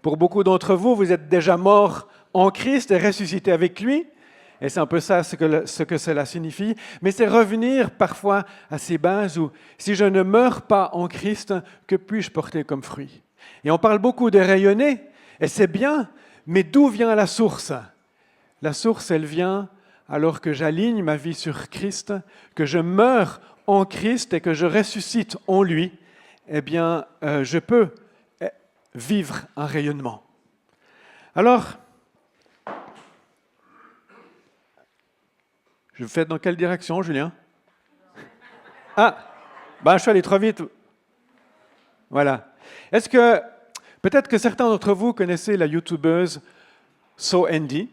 Pour beaucoup d'entre vous, vous êtes déjà morts en Christ et ressuscités avec lui. Et c'est un peu ça ce que cela signifie. Mais c'est revenir parfois à ces bases où si je ne meurs pas en Christ, que puis-je porter comme fruit? Et on parle beaucoup de rayonner, et c'est bien, mais d'où vient la source? La source, elle vient alors que j'aligne ma vie sur Christ, que je meurs en Christ et que je ressuscite en lui. Eh bien, je peux vivre un rayonnement. Alors, je fais dans quelle direction, Julien? Ah, je suis allé trop vite. Voilà. Est-ce que, peut-être que certains d'entre vous connaissez la youtubeuse So Andy,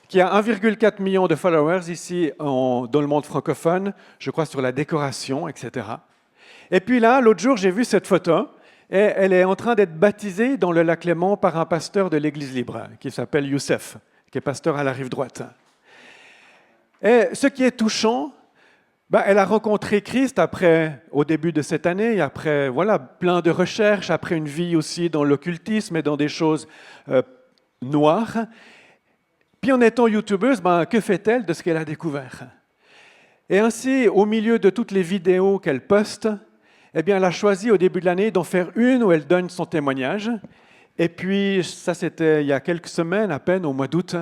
qui a 1,4 million de followers ici dans le monde francophone, je crois sur la décoration, etc. Et puis là, l'autre jour, j'ai vu cette photo, et elle est en train d'être baptisée dans le lac Léman par un pasteur de l'Église libre, qui s'appelle Youssef, qui est pasteur à la rive droite. Et ce qui est touchant, elle a rencontré Christ au début de cette année, et après plein de recherches, après une vie aussi dans l'occultisme et dans des choses noires. Puis en étant youtubeuse, que fait-elle de ce qu'elle a découvert? Et ainsi, au milieu de toutes les vidéos qu'elle poste, elle a choisi au début de l'année d'en faire une où elle donne son témoignage. Et puis, ça c'était il y a quelques semaines, à peine au mois d'août.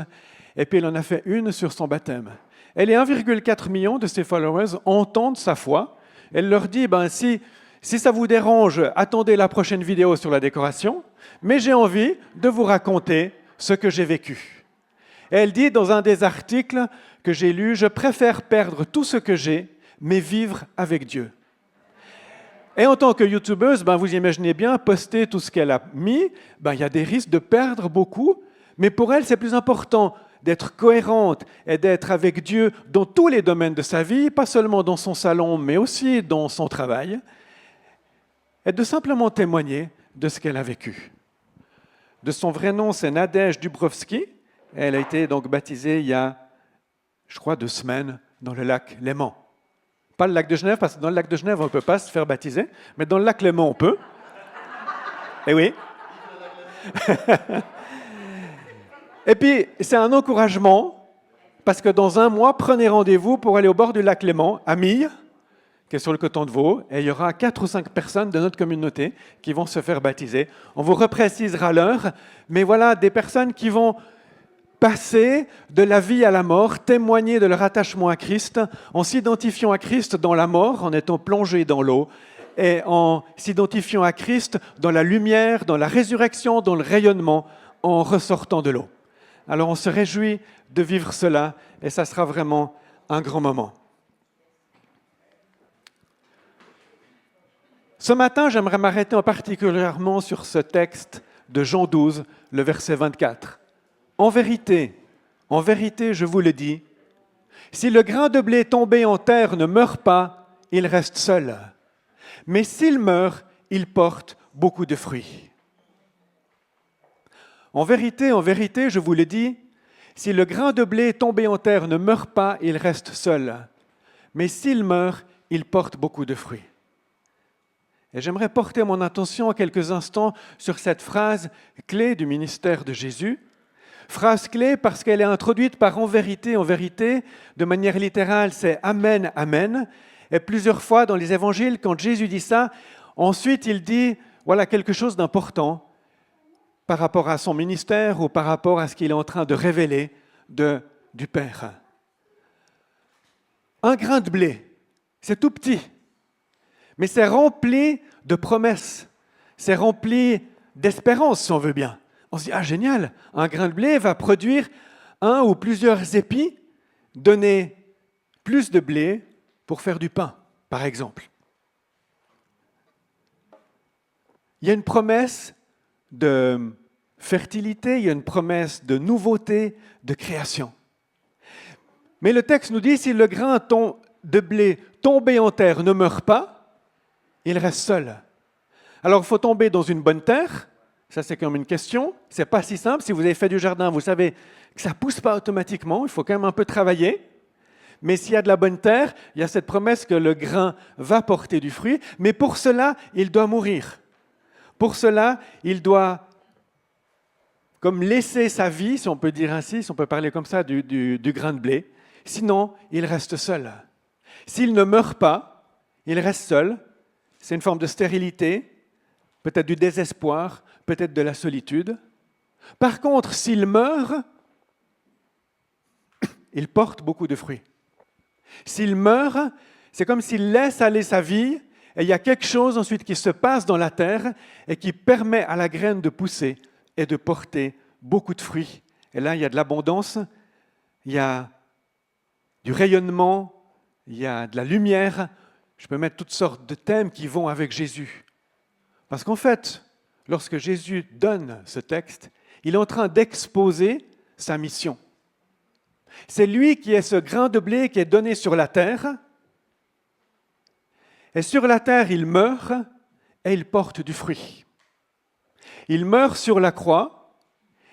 Et puis elle en a fait une sur son baptême. Et les 1,4 million de ses followers entendent sa foi. Elle leur dit, si ça vous dérange, attendez la prochaine vidéo sur la décoration, mais j'ai envie de vous raconter ce que j'ai vécu. Et elle dit dans un des articles que j'ai lu, « Je préfère perdre tout ce que j'ai, mais vivre avec Dieu. » Et en tant que youtubeuse, vous imaginez bien, poster tout ce qu'elle a mis, il y a des risques de perdre beaucoup, mais pour elle, c'est plus important d'être cohérente et d'être avec Dieu dans tous les domaines de sa vie, pas seulement dans son salon, mais aussi dans son travail, et de simplement témoigner de ce qu'elle a vécu. De son vrai nom, c'est Nadège Dubrovski. Elle a été donc baptisée il y a, je crois, 2 semaines dans le lac Léman. Pas le lac de Genève, parce que dans le lac de Genève, on ne peut pas se faire baptiser, mais dans le lac Léman, on peut. Eh oui. Et puis, c'est un encouragement, parce que dans 1 mois, prenez rendez-vous pour aller au bord du lac Léman, à Mille, qui est sur le coton de Vaud, et il y aura 4 ou 5 personnes de notre communauté qui vont se faire baptiser. On vous reprécisera l'heure, mais voilà des personnes qui vont passer de la vie à la mort, témoigner de leur attachement à Christ, en s'identifiant à Christ dans la mort, en étant plongé dans l'eau, et en s'identifiant à Christ dans la lumière, dans la résurrection, dans le rayonnement, en ressortant de l'eau. Alors on se réjouit de vivre cela, et ça sera vraiment un grand moment. Ce matin, j'aimerais m'arrêter particulièrement sur ce texte de Jean 12, le verset 24. En vérité, je vous le dis, si le grain de blé tombé en terre ne meurt pas, il reste seul. Mais s'il meurt, il porte beaucoup de fruits. En vérité, je vous le dis, si le grain de blé tombé en terre ne meurt pas, il reste seul. Mais s'il meurt, il porte beaucoup de fruits. Et j'aimerais porter mon attention à quelques instants sur cette phrase clé du ministère de Jésus. Phrase clé parce qu'elle est introduite par en vérité, de manière littérale, c'est Amen, Amen. Et plusieurs fois dans les évangiles, quand Jésus dit ça, ensuite il dit quelque chose d'important par rapport à son ministère ou par rapport à ce qu'il est en train de révéler du Père. Un grain de blé, c'est tout petit, mais c'est rempli de promesses, c'est rempli d'espérance, si on veut bien. On se dit, génial, un grain de blé va produire 1 ou plusieurs épis, donner plus de blé pour faire du pain, par exemple. Il y a une promesse de fertilité, il y a une promesse de nouveauté, de création. Mais le texte nous dit, si le grain de blé tombé en terre ne meurt pas, il reste seul. Alors, il faut tomber dans une bonne terre. Ça, c'est comme une question. Ce n'est pas si simple. Si vous avez fait du jardin, vous savez que ça ne pousse pas automatiquement. Il faut quand même un peu travailler. Mais s'il y a de la bonne terre, il y a cette promesse que le grain va porter du fruit, mais pour cela, il doit mourir. Pour cela, il doit comme laisser sa vie, si on peut dire ainsi, si on peut parler comme ça, du grain de blé. Sinon, il reste seul. S'il ne meurt pas, il reste seul. C'est une forme de stérilité, peut-être du désespoir, peut-être de la solitude. Par contre, s'il meurt, il porte beaucoup de fruits. S'il meurt, c'est comme s'il laisse aller sa vie, et il y a quelque chose ensuite qui se passe dans la terre et qui permet à la graine de pousser et de porter beaucoup de fruits. Et là, il y a de l'abondance, il y a du rayonnement, il y a de la lumière. Je peux mettre toutes sortes de thèmes qui vont avec Jésus. Parce qu'en fait, lorsque Jésus donne ce texte, il est en train d'exposer sa mission. C'est lui qui est ce grain de blé qui est donné sur la terre. Et sur la terre, il meurt et il porte du fruit. Il meurt sur la croix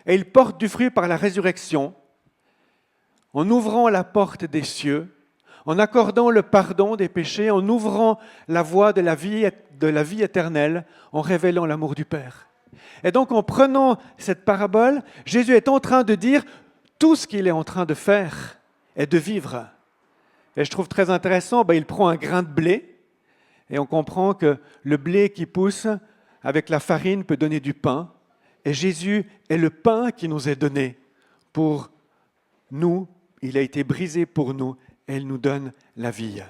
et il porte du fruit par la résurrection, en ouvrant la porte des cieux, en accordant le pardon des péchés, en ouvrant la voie de la vie éternelle, en révélant l'amour du Père. Et donc, en prenant cette parabole, Jésus est en train de dire tout ce qu'il est en train de faire est de vivre. Et je trouve très intéressant, il prend un grain de blé et on comprend que le blé qui pousse avec la farine peut donner du pain. Et Jésus est le pain qui nous est donné pour nous. Il a été brisé pour nous et il nous donne la vie.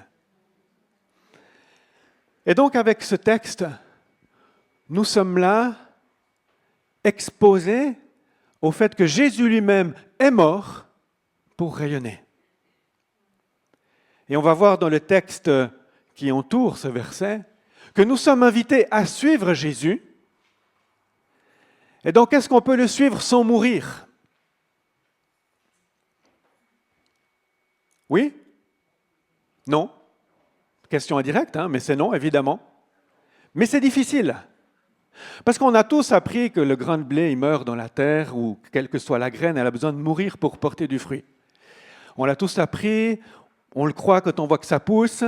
Et donc avec ce texte, nous sommes là exposés au fait que Jésus lui-même est mort pour rayonner. Et on va voir dans le texte qui entoure ce verset que nous sommes invités à suivre Jésus. Et donc, est-ce qu'on peut le suivre sans mourir? Oui? Non? Question indirecte, mais c'est non, évidemment. Mais c'est difficile. Parce qu'on a tous appris que le grain de blé, il meurt dans la terre, ou quelle que soit la graine, elle a besoin de mourir pour porter du fruit. On l'a tous appris, on le croit quand on voit que ça pousse.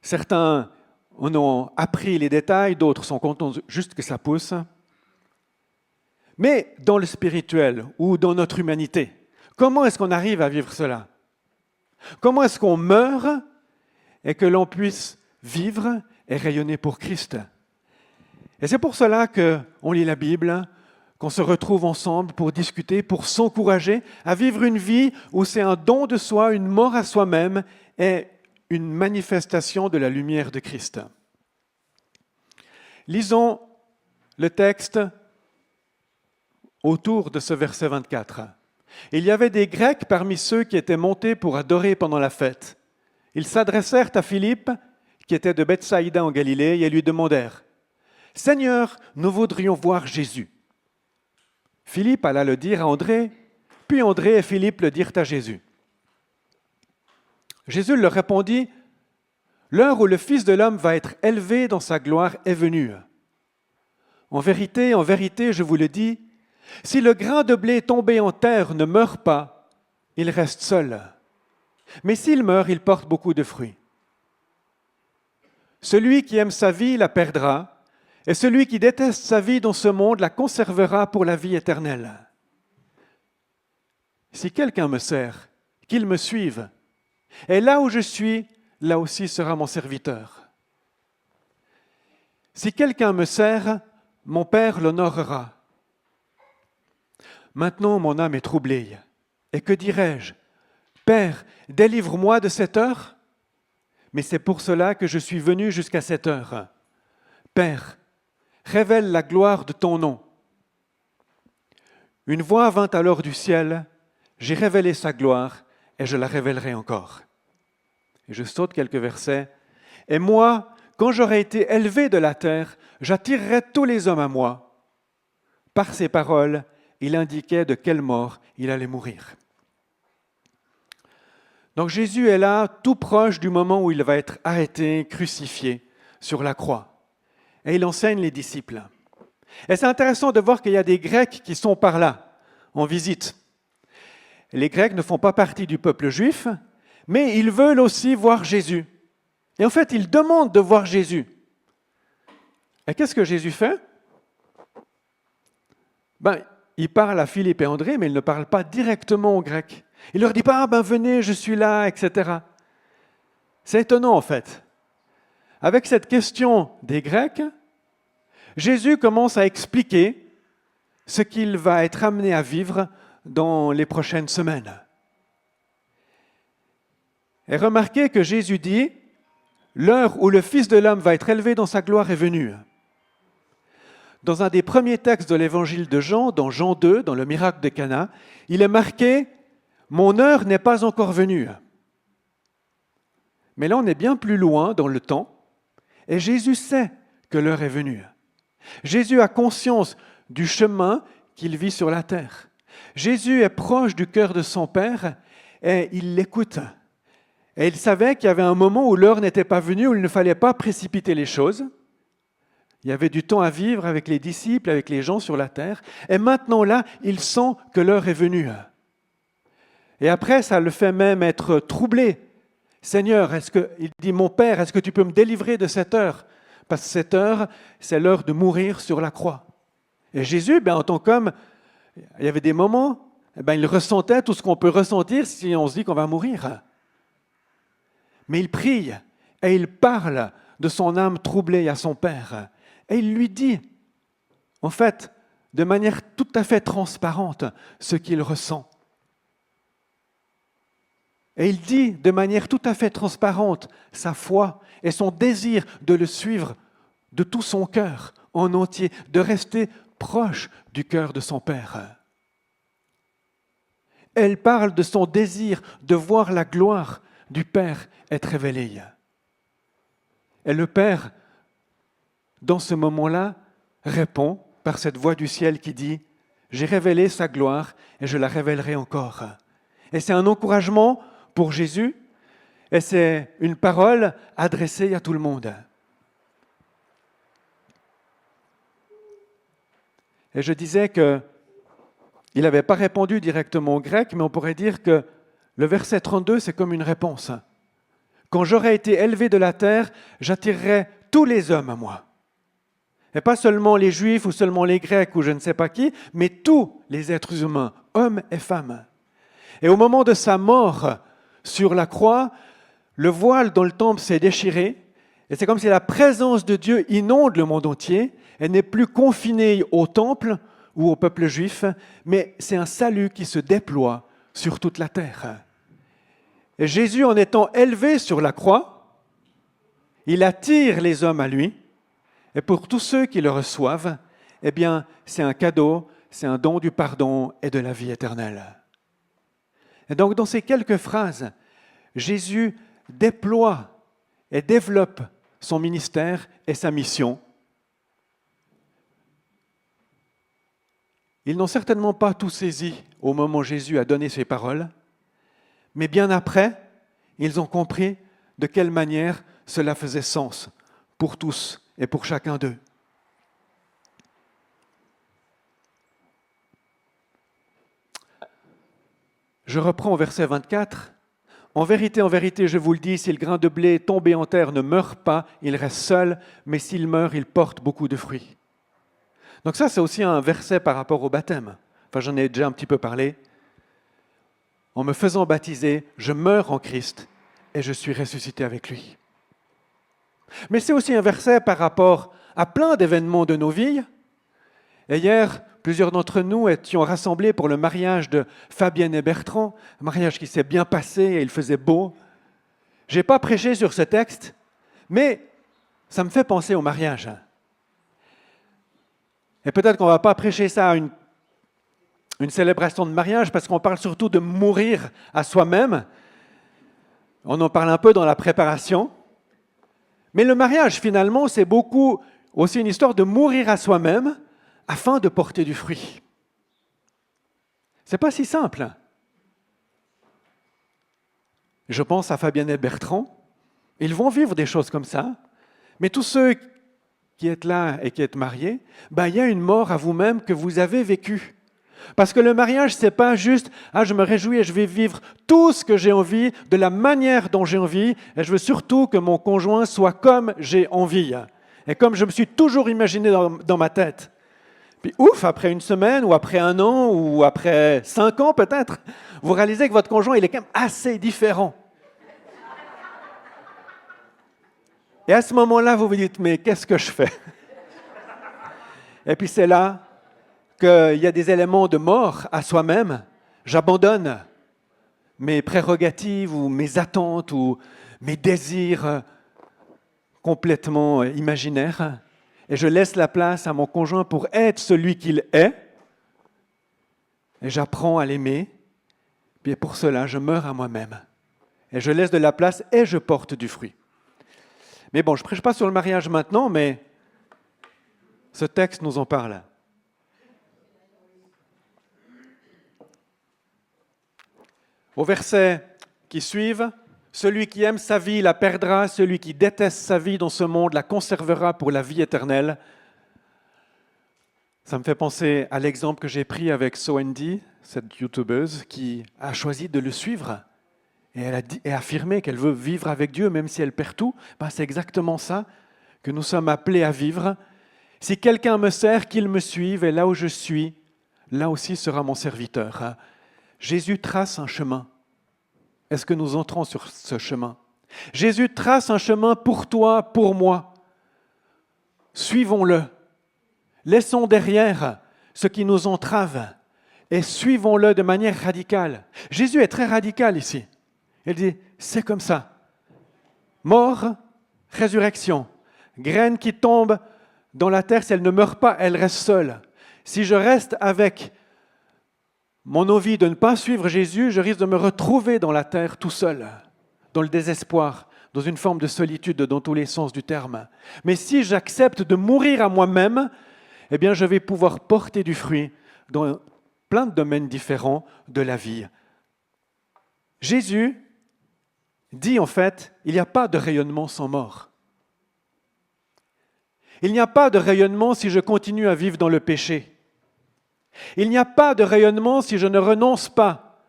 Certains en ont appris les détails, d'autres sont contents juste que ça pousse. Mais dans le spirituel ou dans notre humanité, comment est-ce qu'on arrive à vivre cela? Comment est-ce qu'on meurt et que l'on puisse vivre et rayonner pour Christ? Et c'est pour cela qu'on lit la Bible, qu'on se retrouve ensemble pour discuter, pour s'encourager à vivre une vie où c'est un don de soi, une mort à soi-même et une manifestation de la lumière de Christ. Lisons le texte autour de ce verset 24. Il y avait des Grecs parmi ceux qui étaient montés pour adorer pendant la fête. Ils s'adressèrent à Philippe, qui était de Bethsaïda en Galilée, et lui demandèrent « Seigneur, nous voudrions voir Jésus. » Philippe alla le dire à André, puis André et Philippe le dirent à Jésus. Jésus leur répondit, « L'heure où le Fils de l'homme va être élevé dans sa gloire est venue. En vérité, je vous le dis, si le grain de blé tombé en terre ne meurt pas, il reste seul. Mais s'il meurt, il porte beaucoup de fruits. Celui qui aime sa vie la perdra, et celui qui déteste sa vie dans ce monde la conservera pour la vie éternelle. Si quelqu'un me sert, qu'il me suive. Et là où je suis, là aussi sera mon serviteur. Si quelqu'un me sert, mon Père l'honorera. Maintenant, mon âme est troublée. Et que dirais-je? Père, délivre-moi de cette heure? Mais c'est pour cela que je suis venu jusqu'à cette heure. Père, révèle la gloire de ton nom. Une voix vint alors du ciel. J'ai révélé sa gloire et je la révélerai encore. Et je saute quelques versets. Et moi, quand j'aurai été élevé de la terre, j'attirerai tous les hommes à moi. Par ces paroles, il indiquait de quelle mort il allait mourir. Donc Jésus est là, tout proche du moment où il va être arrêté, crucifié sur la croix. Et il enseigne les disciples. Et c'est intéressant de voir qu'il y a des Grecs qui sont par là, en visite. Les Grecs ne font pas partie du peuple juif, mais ils veulent aussi voir Jésus. Et en fait, ils demandent de voir Jésus. Et qu'est-ce que Jésus fait? Il parle à Philippe et André, mais il ne parle pas directement aux Grecs. Il leur dit pas, venez, je suis là, etc. C'est étonnant en fait. Avec cette question des Grecs, Jésus commence à expliquer ce qu'il va être amené à vivre dans les prochaines semaines. Et remarquez que Jésus dit, l'heure où le Fils de l'homme va être élevé dans sa gloire est venue. Dans un des premiers textes de l'évangile de Jean, dans Jean 2, dans le miracle de Cana, il est marqué « Mon heure n'est pas encore venue ». Mais là, on est bien plus loin dans le temps, et Jésus sait que l'heure est venue. Jésus a conscience du chemin qu'il vit sur la terre. Jésus est proche du cœur de son Père, et il l'écoute. Et il savait qu'il y avait un moment où l'heure n'était pas venue, où il ne fallait pas précipiter les choses. Il y avait du temps à vivre avec les disciples, avec les gens sur la terre. Et maintenant, là, il sent que l'heure est venue. Et après, ça le fait même être troublé. Seigneur, il dit, mon Père, est-ce que tu peux me délivrer de cette heure? Parce que cette heure, c'est l'heure de mourir sur la croix. Et Jésus, en tant qu'homme, il y avait des moments, il ressentait tout ce qu'on peut ressentir si on se dit qu'on va mourir. Mais il prie et il parle de son âme troublée à son Père. Et il lui dit, en fait, de manière tout à fait transparente, ce qu'il ressent. Et il dit de manière tout à fait transparente sa foi et son désir de le suivre de tout son cœur, en entier, de rester proche du cœur de son Père. Elle parle de son désir de voir la gloire du Père être révélée. Et le Père, dans ce moment-là, répond par cette voix du ciel qui dit « J'ai révélé sa gloire et je la révélerai encore ». Et c'est un encouragement pour Jésus et c'est une parole adressée à tout le monde. Et je disais qu'il n'avait pas répondu directement aux Grecs, mais on pourrait dire que le verset 32, c'est comme une réponse. « Quand j'aurai été élevé de la terre, j'attirerai tous les hommes à moi. » Et pas seulement les Juifs ou seulement les Grecs ou je ne sais pas qui, mais tous les êtres humains, hommes et femmes. Et au moment de sa mort sur la croix, le voile dans le temple s'est déchiré et c'est comme si la présence de Dieu inonde le monde entier. Elle n'est plus confinée au temple ou au peuple juif, mais c'est un salut qui se déploie sur toute la terre. Et Jésus, en étant élevé sur la croix, il attire les hommes à lui. Et pour tous ceux qui le reçoivent, c'est un cadeau, c'est un don du pardon et de la vie éternelle. Et donc, dans ces quelques phrases, Jésus déploie et développe son ministère et sa mission. Ils n'ont certainement pas tout saisi au moment où Jésus a donné ces paroles, mais bien après, ils ont compris de quelle manière cela faisait sens pour tous et pour chacun d'eux. Je reprends au verset 24. En vérité, je vous le dis, si le grain de blé tombé en terre ne meurt pas, il reste seul, mais s'il meurt, il porte beaucoup de fruits. Donc ça, c'est aussi un verset par rapport au baptême. Enfin, j'en ai déjà un petit peu parlé. En me faisant baptiser, je meurs en Christ et je suis ressuscité avec lui. Mais c'est aussi un verset par rapport à plein d'événements de nos vies. Et hier, plusieurs d'entre nous étions rassemblés pour le mariage de Fabienne et Bertrand, un mariage qui s'est bien passé et il faisait beau. Je n'ai pas prêché sur ce texte, mais ça me fait penser au mariage. Et peut-être qu'on ne va pas prêcher ça à une célébration de mariage parce qu'on parle surtout de mourir à soi-même. On en parle un peu dans la préparation. Mais le mariage, finalement, c'est beaucoup aussi une histoire de mourir à soi-même afin de porter du fruit. C'est pas si simple. Je pense à Fabienne et Bertrand. Ils vont vivre des choses comme ça. Mais tous ceux qui êtes là et qui êtes mariés, il y a une mort à vous-même que vous avez vécue. Parce que le mariage, c'est pas juste « Ah, je me réjouis et je vais vivre tout ce que j'ai envie, de la manière dont j'ai envie, et je veux surtout que mon conjoint soit comme j'ai envie. » Et comme je me suis toujours imaginé dans ma tête. Puis ouf, après une semaine, ou après un an, ou après 5 ans peut-être, vous réalisez que votre conjoint, il est quand même assez différent. Et à ce moment-là, vous vous dites « Mais qu'est-ce que je fais ?» Et puis c'est là qu'il y a des éléments de mort à soi-même. J'abandonne mes prérogatives ou mes attentes ou mes désirs complètement imaginaires et je laisse la place à mon conjoint pour être celui qu'il est et j'apprends à l'aimer. Puis pour cela, je meurs à moi-même et je laisse de la place et je porte du fruit. Mais bon, je ne prêche pas sur le mariage maintenant, mais ce texte nous en parle. Au verset qui suivent, « Celui qui aime sa vie la perdra, celui qui déteste sa vie dans ce monde la conservera pour la vie éternelle. » Ça me fait penser à l'exemple que j'ai pris avec Soendi, cette youtubeuse qui a choisi de le suivre. Et elle a affirmé qu'elle veut vivre avec Dieu même si elle perd tout. Ben, c'est exactement ça que nous sommes appelés à vivre. Si quelqu'un me sert, qu'il me suive, et là où je suis, là aussi sera mon serviteur. Jésus trace un chemin. Est-ce que nous entrons sur ce chemin? Jésus trace un chemin pour toi, pour moi. Suivons-le. Laissons derrière ce qui nous entrave et suivons-le de manière radicale. Jésus est très radical ici. Il dit, c'est comme ça. Mort, résurrection. Graine qui tombe dans la terre, si elle ne meurt pas, elle reste seule. Si je reste avec mon envie de ne pas suivre Jésus, je risque de me retrouver dans la terre tout seul, dans le désespoir, dans une forme de solitude dans tous les sens du terme. Mais si j'accepte de mourir à moi-même, eh bien je vais pouvoir porter du fruit dans plein de domaines différents de la vie. Jésus dit en fait, il n'y a pas de rayonnement sans mort. Il n'y a pas de rayonnement si je continue à vivre dans le péché. Il n'y a pas de rayonnement si je ne renonce pas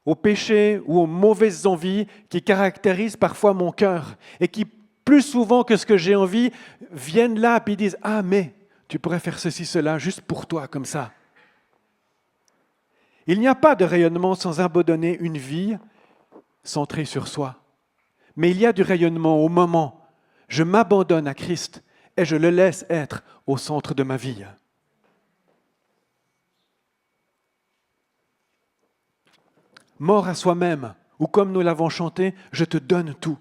au péché ou aux mauvaises envies qui caractérisent parfois mon cœur et qui, plus souvent que ce que j'ai envie, viennent là et disent « Ah, mais tu pourrais faire ceci, cela, juste pour toi, comme ça. » Il n'y a pas de rayonnement sans abandonner une vie centrée sur soi. Mais il y a du rayonnement au moment où je m'abandonne à Christ et je le laisse être au centre de ma vie. Mort à soi-même, ou comme nous l'avons chanté, je te donne tout.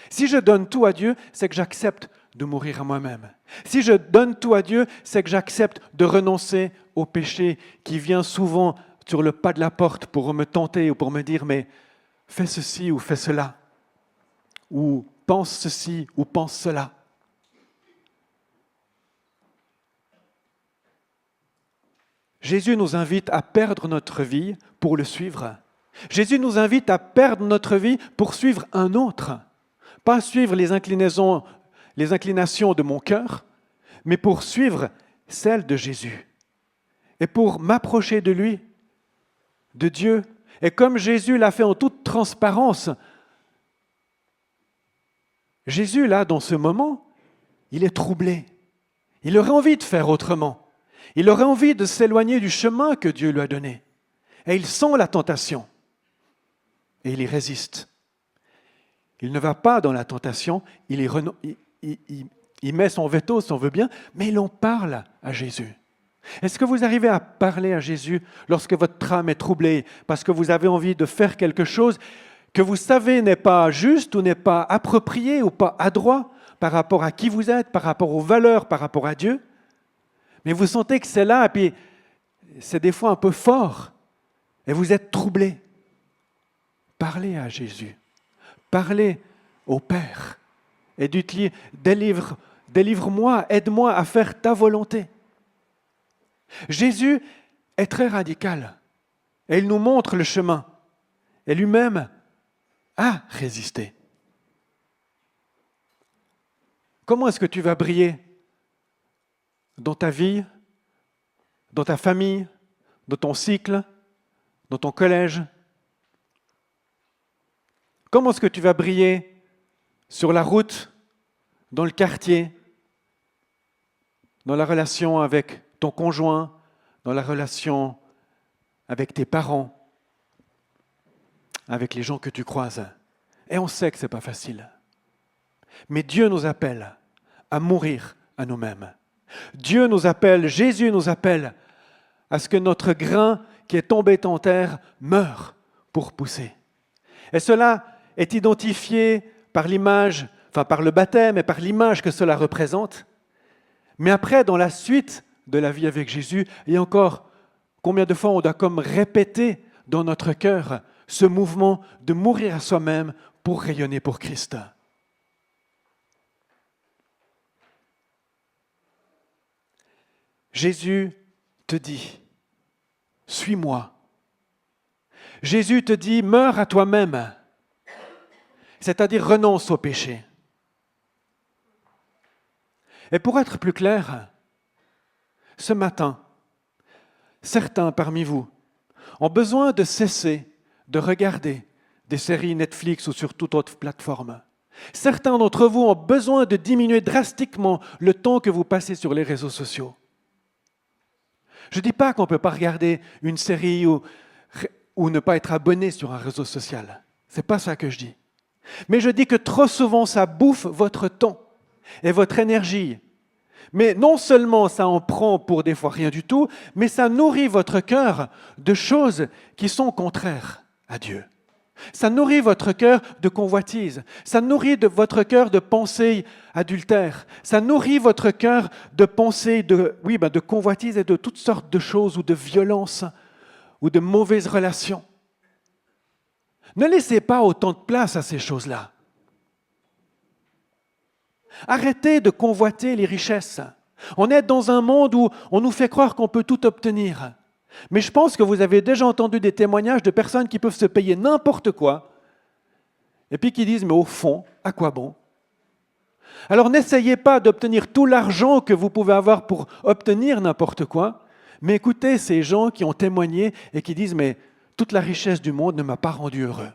Si je donne tout à Dieu, c'est que j'accepte de mourir à moi-même. Si je donne tout à Dieu, c'est que j'accepte de renoncer au péché qui vient souvent sur le pas de la porte pour me tenter ou pour me dire « mais fais ceci ou fais cela » ou « pense ceci ou pense cela ». Jésus nous invite à perdre notre vie pour le suivre. Jésus nous invite à perdre notre vie pour suivre un autre. Pas suivre les inclinations de mon cœur, mais pour suivre celles de Jésus. Et pour m'approcher de lui, de Dieu. Et comme Jésus l'a fait en toute transparence, Jésus, là, dans ce moment, il est troublé. Il aurait envie de faire autrement. Il aurait envie de s'éloigner du chemin que Dieu lui a donné. Et il sent la tentation. Et il y résiste. Il ne va pas dans la tentation, il met son veto, si on veut bien, mais il en parle à Jésus. Est-ce que vous arrivez à parler à Jésus lorsque votre âme est troublée parce que vous avez envie de faire quelque chose que vous savez n'est pas juste ou n'est pas approprié ou pas adroit par rapport à qui vous êtes, par rapport aux valeurs, par rapport à Dieu? Mais vous sentez que c'est là et puis c'est des fois un peu fort et vous êtes troublé. Parlez à Jésus, parlez au Père et dites-lui, délivre-moi, aide-moi à faire ta volonté. Jésus est très radical et il nous montre le chemin et lui-même a résisté. Comment est-ce que tu vas briller dans ta vie, dans ta famille, dans ton cycle, dans ton collège? Comment est-ce que tu vas briller sur la route, dans le quartier, dans la relation avec ton conjoint, dans la relation avec tes parents, avec les gens que tu croises? Et on sait que ce n'est pas facile. Mais Dieu nous appelle à mourir à nous-mêmes. Dieu nous appelle, Jésus nous appelle à ce que notre grain qui est tombé en terre meure pour pousser. Et cela est identifié par l'image, par le baptême et par l'image que cela représente. Mais après, dans la suite de la vie avec Jésus, il y a encore combien de fois on doit comme répéter dans notre cœur ce mouvement de mourir à soi-même pour rayonner pour Christ. Jésus te dit, suis-moi. Jésus te dit, meurs à toi-même, c'est-à-dire renonce au péché. Et pour être plus clair, ce matin, certains parmi vous ont besoin de cesser de regarder des séries Netflix ou sur toute autre plateforme. Certains d'entre vous ont besoin de diminuer drastiquement le temps que vous passez sur les réseaux sociaux. Je ne dis pas qu'on ne peut pas regarder une série ou ne pas être abonné sur un réseau social. Ce n'est pas ça que je dis. Mais je dis que trop souvent, ça bouffe votre temps et votre énergie. Mais non seulement ça en prend pour des fois rien du tout, mais ça nourrit votre cœur de choses qui sont contraires à Dieu. Ça nourrit votre cœur de convoitise. Ça nourrit votre cœur de pensées adultères. Ça nourrit votre cœur de pensées de convoitise et de toutes sortes de choses ou de violences ou de mauvaises relations. Ne laissez pas autant de place à ces choses-là. Arrêtez de convoiter les richesses. On est dans un monde où on nous fait croire qu'on peut tout obtenir. Mais je pense que vous avez déjà entendu des témoignages de personnes qui peuvent se payer n'importe quoi et puis qui disent, mais au fond, à quoi bon? Alors n'essayez pas d'obtenir tout l'argent que vous pouvez avoir pour obtenir n'importe quoi, mais écoutez ces gens qui ont témoigné et qui disent, mais toute la richesse du monde ne m'a pas rendu heureux.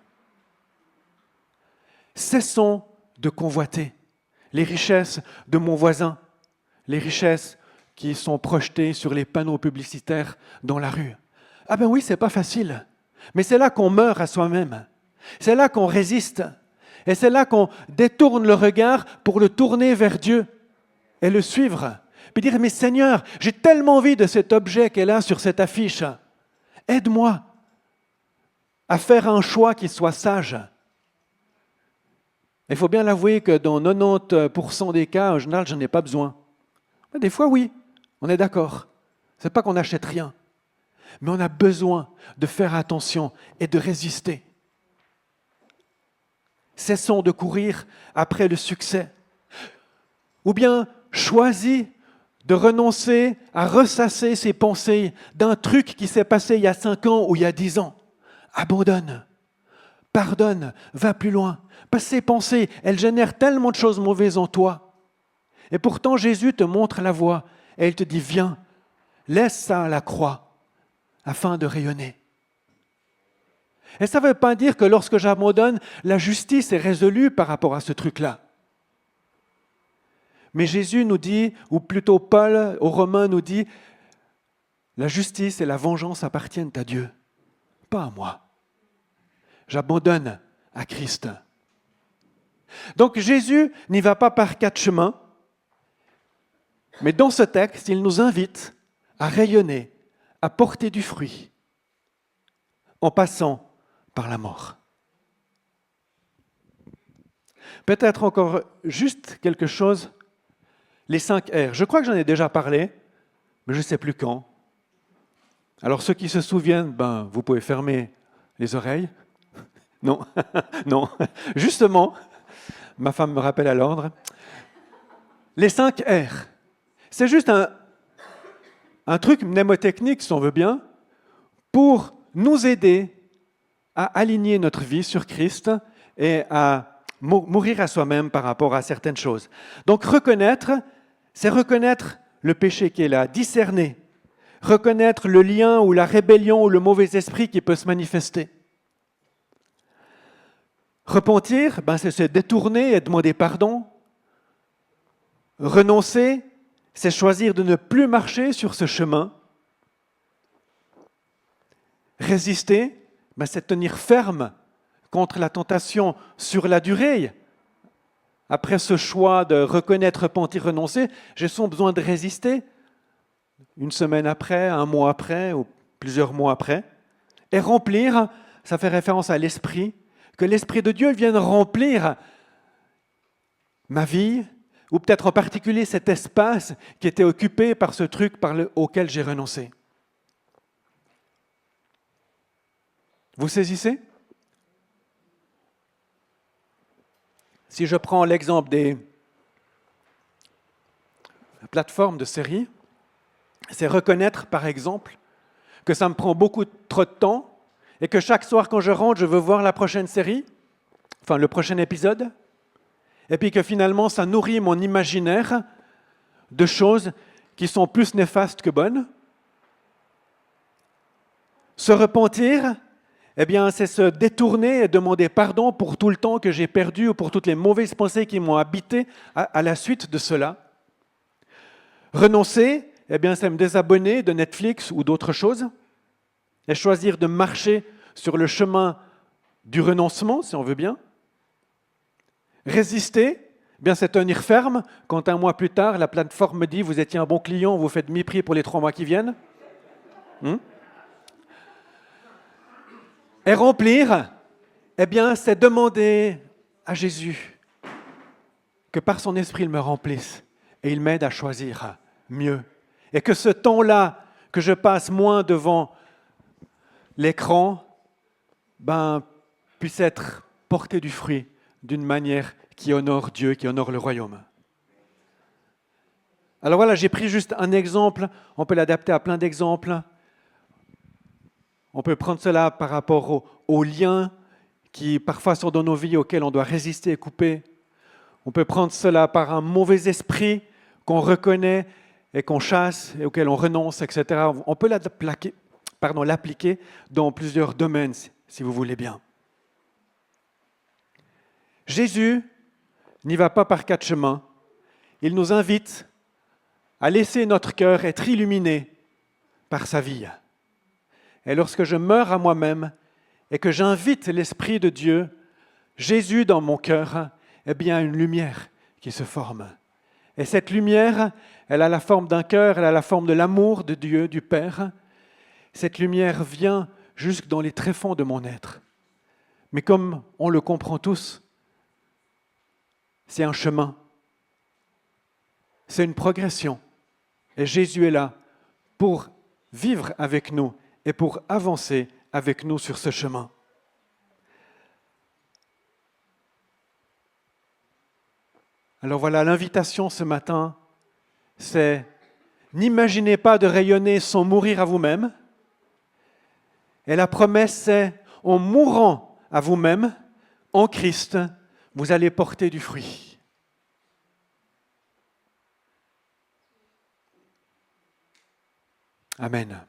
Cessons de convoiter les richesses de mon voisin, les richesses qui sont projetées sur les panneaux publicitaires dans la rue. Ah ben oui, c'est pas facile, mais c'est là qu'on meurt à soi-même. C'est là qu'on résiste. Et c'est là qu'on détourne le regard pour le tourner vers Dieu et le suivre. Puis dire, mais Seigneur, j'ai tellement envie de cet objet qu'elle a sur cette affiche. Aide-moi à faire un choix qui soit sage. Il faut bien l'avouer que dans 90% des cas, en général, je n'en ai pas besoin. Mais des fois, oui, on est d'accord. Ce n'est pas qu'on n'achète rien. Mais on a besoin de faire attention et de résister. Cessons de courir après le succès. Ou bien choisis de renoncer à ressasser ses pensées d'un truc qui s'est passé il y a 5 ans ou il y a 10 ans. Abandonne, pardonne, va plus loin. Parce que ces pensées, elles génèrent tellement de choses mauvaises en toi. Et pourtant, Jésus te montre la voie et il te dit, viens, laisse ça à la croix afin de rayonner. Et ça ne veut pas dire que lorsque j'abandonne, la justice est résolue par rapport à ce truc-là. Mais Jésus nous dit, ou plutôt Paul aux Romains nous dit, la justice et la vengeance appartiennent à Dieu, pas à moi. J'abandonne à Christ. Donc Jésus n'y va pas par 4 chemins, mais dans ce texte, il nous invite à rayonner, à porter du fruit, en passant par la mort. Peut-être encore juste quelque chose, les 5 R. Je crois que j'en ai déjà parlé, mais je ne sais plus quand. Alors ceux qui se souviennent, vous pouvez fermer les oreilles. Non, non. Justement, ma femme me rappelle à l'ordre. Les 5 R. C'est juste un truc mnémotechnique, si on veut bien, pour nous aider à aligner notre vie sur Christ et à mourir à soi-même par rapport à certaines choses. Donc reconnaître, c'est reconnaître le péché qui est là, discerner, reconnaître le lien ou la rébellion ou le mauvais esprit qui peut se manifester. Repentir, c'est se détourner et demander pardon. Renoncer, c'est choisir de ne plus marcher sur ce chemin. Résister, c'est tenir ferme contre la tentation sur la durée. Après ce choix de reconnaître, repentir, renoncer, j'ai souvent besoin de résister. Une semaine après, un mois après ou plusieurs mois après. Et remplir, ça fait référence à l'Esprit, que l'Esprit de Dieu vienne remplir ma vie, ou peut-être en particulier cet espace qui était occupé par ce truc auquel j'ai renoncé. Vous saisissez ? Si je prends l'exemple des plateformes de séries, c'est reconnaître, par exemple, que ça me prend beaucoup trop de temps et que chaque soir, quand je rentre, je veux voir la prochaine série, le prochain épisode, et puis que finalement, ça nourrit mon imaginaire de choses qui sont plus néfastes que bonnes. Se repentir, c'est se détourner et demander pardon pour tout le temps que j'ai perdu ou pour toutes les mauvaises pensées qui m'ont habité à la suite de cela. Renoncer, c'est me désabonner de Netflix ou d'autres choses et choisir de marcher sur le chemin du renoncement, si on veut bien. Résister, c'est tenir ferme quand un mois plus tard, la plateforme me dit « vous étiez un bon client, vous faites mi-prix pour les 3 mois qui viennent ». Et remplir, c'est demander à Jésus que par son esprit, il me remplisse et il m'aide à choisir mieux. Et que ce temps-là, que je passe moins devant l'écran, puisse être porté du fruit d'une manière qui honore Dieu, qui honore le royaume. Alors voilà, j'ai pris juste un exemple, on peut l'adapter à plein d'exemples. On peut prendre cela par rapport aux liens qui parfois sont dans nos vies auxquels on doit résister et couper. On peut prendre cela par un mauvais esprit qu'on reconnaît et qu'on chasse et auquel on renonce, etc. On peut l'appliquer dans plusieurs domaines, si vous voulez bien. Jésus n'y va pas par 4 chemins. Il nous invite à laisser notre cœur être illuminé par sa vie. Et lorsque je meurs à moi-même et que j'invite l'Esprit de Dieu, Jésus dans mon cœur, une lumière qui se forme. Et cette lumière, elle a la forme d'un cœur, elle a la forme de l'amour de Dieu, du Père. Cette lumière vient jusque dans les tréfonds de mon être. Mais comme on le comprend tous, c'est un chemin. C'est une progression. Et Jésus est là pour vivre avec nous et pour avancer avec nous sur ce chemin. Alors voilà, l'invitation ce matin, c'est n'imaginez pas de rayonner sans mourir à vous-même. Et la promesse, c'est en mourant à vous-même, en Christ, vous allez porter du fruit. Amen.